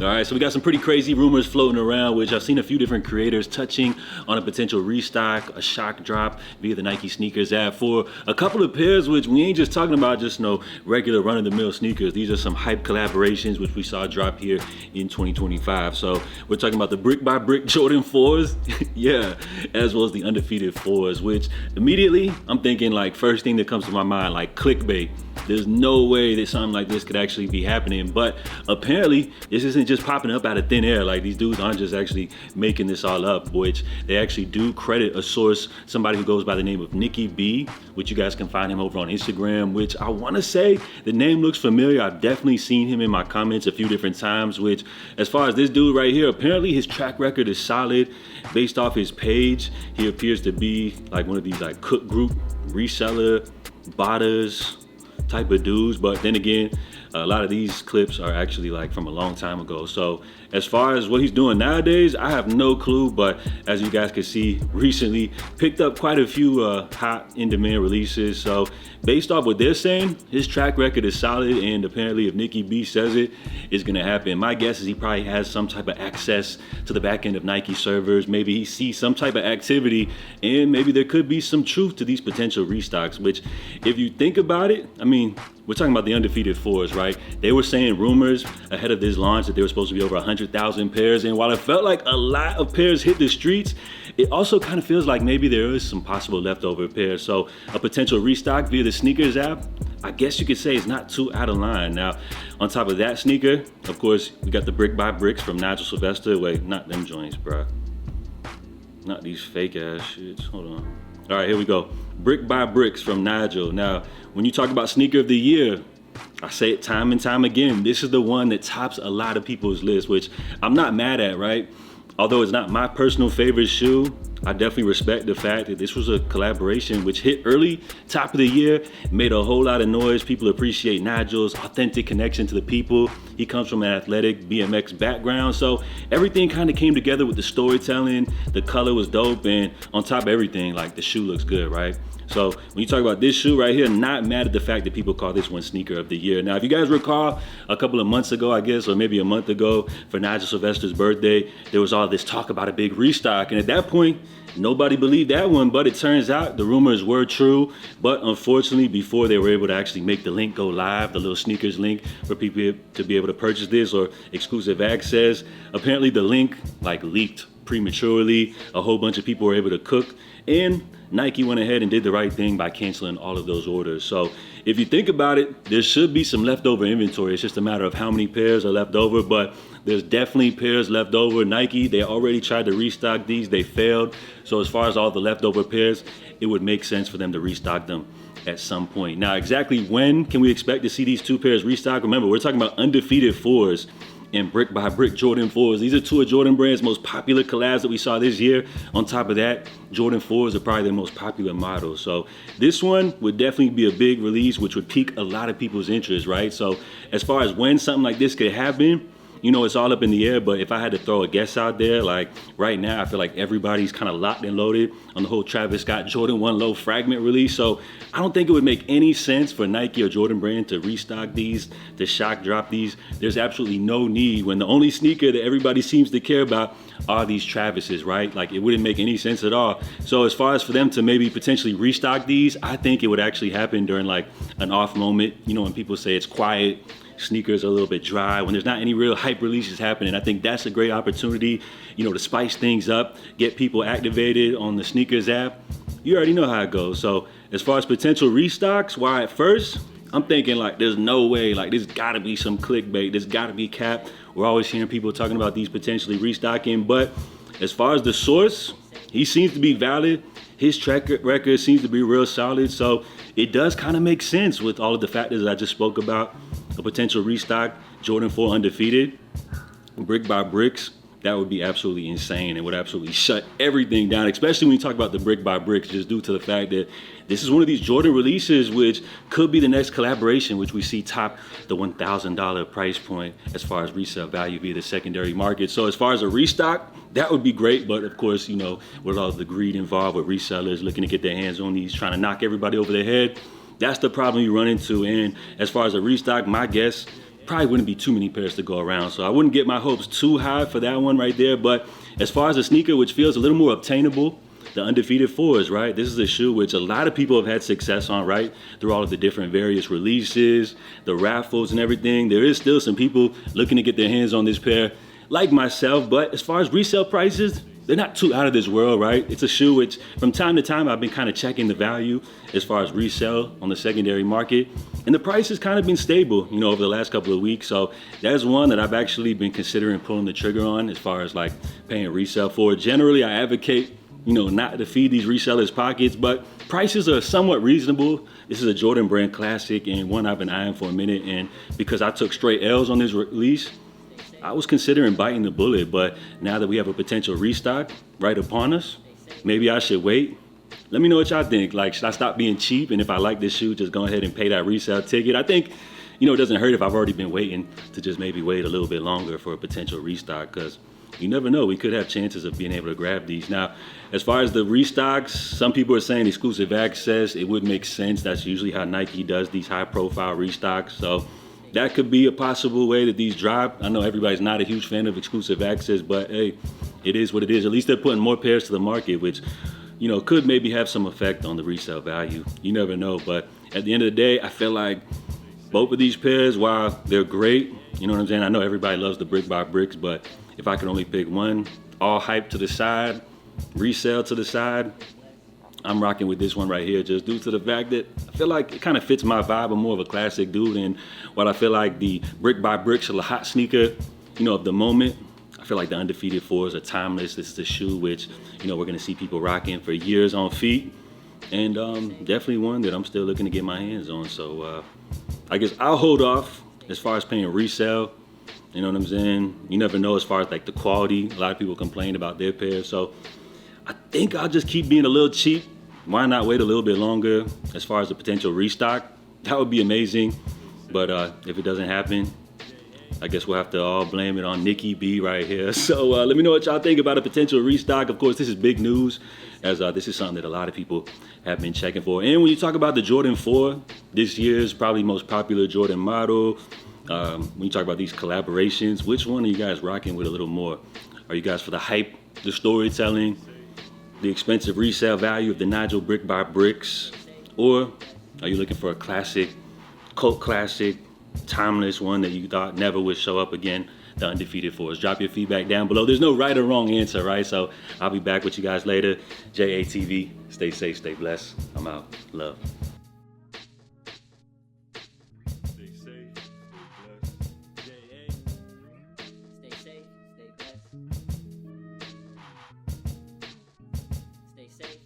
All right, so we got some pretty crazy rumors floating around, which I've seen a few different creators touching on a potential restock, a shock drop via the Nike sneakers app for a couple of pairs, which we ain't just talking about just no regular run-of-the-mill sneakers. These are some hype collaborations, which we saw drop here in 2025. So we're talking about the brick by brick Jordan 4s, yeah, as well as the undefeated 4s, which immediately I'm thinking like first thing that comes to my mind, like clickbait. There's no way that something like this could actually be happening, but apparently this isn't just popping up out of thin air. Like these dudes aren't just actually making this all up, which they actually do credit a source, somebody who goes by the name of Nicky B, which you guys can find him over on Instagram, which I want to say the name looks familiar. I've definitely seen him in my comments a few different times, which as far as this dude right here, apparently his track record is solid. Based off his page, he appears to be like one of these like Cook Group reseller, botters type of dudes, but then again, a lot of these clips are actually like from a long time ago. So as far as what he's doing nowadays, I have no clue, but as you guys can see, recently picked up quite a few hot in-demand releases. So based off what they're saying, his track record is solid, and apparently if Nicky B says it, it's gonna happen. My guess is he probably has some type of access to the back end of Nike servers. Maybe he sees some type of activity, and maybe there could be some truth to these potential restocks, which if you think about it, I mean, we're talking about the undefeated 4s, right? They were saying rumors ahead of this launch that they were supposed to be over 100,000 pairs. And while it felt like a lot of pairs hit the streets, it also kind of feels like maybe there is some possible leftover pairs. So a potential restock via the sneakers app, I guess you could say it's not too out of line. Now, on top of that sneaker, of course, we got the Brick by Bricks from Nigel Sylvester. Wait, not them joints, bro. Not these fake ass shits. Hold on. All right, here we go. Brick by Bricks from Nigel. Now, when you talk about sneaker of the year, I say it time and time again, this is the one that tops a lot of people's list, which I'm not mad at, right? Although it's not my personal favorite shoe, I definitely respect the fact that this was a collaboration which hit early, top of the year, made a whole lot of noise. People appreciate Nigel's authentic connection to the people. He comes from an athletic BMX background, so everything kind of came together with the storytelling. The color was dope, and on top of everything, like the shoe looks good, right? So when you talk about this shoe right here, not mad at the fact that people call this one sneaker of the year. Now, if you guys recall, a couple of months ago, I guess, or maybe a month ago, for Nigel Sylvester's birthday, there was all this talk about a big restock. And at that point, nobody believed that one, but it turns out the rumors were true. But unfortunately, before they were able to actually make the link go live, the little sneakers link for people to be able to purchase this or exclusive access, apparently the link like leaked prematurely. A whole bunch of people were able to cook, and Nike went ahead and did the right thing by canceling all of those orders. So if you think about it, there should be some leftover inventory. It's just a matter of how many pairs are left over, but there's definitely pairs left over. Nike, they already tried to restock these, they failed. So as far as all the leftover pairs, it would make sense for them to restock them at some point. Now, exactly when can we expect to see these two pairs restock? Remember, we're talking about undefeated 4s and Brick by Brick Jordan 4s. These are two of Jordan Brand's most popular collabs that we saw this year. On top of that, Jordan 4s are probably their most popular models. So this one would definitely be a big release, which would pique a lot of people's interest, right? So as far as when something like this could happen, you know, it's all up in the air, but if I had to throw a guess out there, like right now, I feel like everybody's kind of locked and loaded on the whole Travis Scott Jordan 1 Low Fragment release. So I don't think it would make any sense for Nike or Jordan Brand to restock these, to shock drop these. There's absolutely no need when the only sneaker that everybody seems to care about are these Travises, right? Like it wouldn't make any sense at all. So as far as for them to maybe potentially restock these, I think it would actually happen during like an off moment, you know, when people say it's quiet, sneakers are a little bit dry, when there's not any real hype releases happening. I think that's a great opportunity, you know, to spice things up, get people activated on the sneakers app. You already know how it goes. So as far as potential restocks, why at first, I'm thinking like there's no way, like there's gotta be some clickbait, there's gotta be cap. We're always hearing people talking about these potentially restocking, but as far as the source, he seems to be valid. His track record seems to be real solid. So it does kind of make sense with all of the factors that I just spoke about. A potential restock, Jordan 4 undefeated, Brick by Bricks, that would be absolutely insane. It would absolutely shut everything down, especially when you talk about the Brick by Bricks, just due to the fact that this is one of these Jordan releases which could be the next collaboration, which we see top the $1,000 price point as far as resale value via the secondary market. So as far as a restock, that would be great, but of course, you know, with all the greed involved with resellers looking to get their hands on these, trying to knock everybody over their head, that's the problem you run into. And as far as a restock, my guess probably wouldn't be too many pairs to go around. So I wouldn't get my hopes too high for that one right there. But as far as a sneaker which feels a little more obtainable, the Undefeated Fours, right? This is a shoe which a lot of people have had success on, right? Through all of the different various releases, the raffles and everything. There is still some people looking to get their hands on this pair, like myself. But as far as resale prices, they're not too out of this world, right? It's a shoe which from time to time I've been kind of checking the value as far as resale on the secondary market. And the price has kind of been stable, you know, over the last couple of weeks. So that's one that I've actually been considering pulling the trigger on as far as like paying resale for. Generally, I advocate, you know, not to feed these resellers pockets, but prices are somewhat reasonable. This is a Jordan Brand classic and one I've been eyeing for a minute. And because I took straight L's on this release, I was considering biting the bullet. But now that we have a potential restock right upon us, maybe I should wait. Let me know what y'all think. Like, should I stop being cheap? And if I like this shoe, just go ahead and pay that resale ticket. I think, you know, it doesn't hurt if I've already been waiting to just maybe wait a little bit longer for a potential restock, because you never know, we could have chances of being able to grab these. Now, as far as the restocks, some people are saying exclusive access. It would make sense. That's usually how Nike does these high profile restocks. So that could be a possible way that these drop. I know everybody's not a huge fan of exclusive access, but hey, it is what it is. At least they're putting more pairs to the market, which, you know, could maybe have some effect on the resale value. You never know. But at the end of the day, I feel like both of these pairs, while they're great, you know what I'm saying? I know everybody loves the brick by bricks, but if I could only pick one, all hype to the side, resale to the side, I'm rocking with this one right here, just due to the fact that I feel like it kind of fits my vibe. I'm more of a classic dude, and while I feel like the brick by bricks are the hot sneaker, you know, of the moment, I feel like the Undefeated Fours are timeless. This is a shoe which, you know, we're gonna see people rocking for years on feet, and definitely one that I'm still looking to get my hands on. So I guess I'll hold off as far as paying resale. You know what I'm saying? You never know as far as like the quality. A lot of people complain about their pairs. So I think I'll just keep being a little cheap. Why not wait a little bit longer as far as the potential restock? That would be amazing. But if it doesn't happen, I guess we'll have to all blame it on Nikki B right here. So let me know what y'all think about a potential restock. Of course, this is big news, as this is something that a lot of people have been checking for. And when you talk about the Jordan 4, this year's probably most popular Jordan model, when you talk about these collaborations, which one are you guys rocking with a little more? Are you guys for the hype, the storytelling, the expensive resale value of the Nigel Brick by Bricks? Or are you looking for a classic, cult classic, timeless one that you thought never would show up again, the Undefeated Fours? Drop your feedback down below. There's no right or wrong answer, right? So I'll be back with you guys later. JATV, stay safe, stay blessed. I'm out. Love. Stay safe, stay blessed. Stay safe, stay blessed. Stay safe.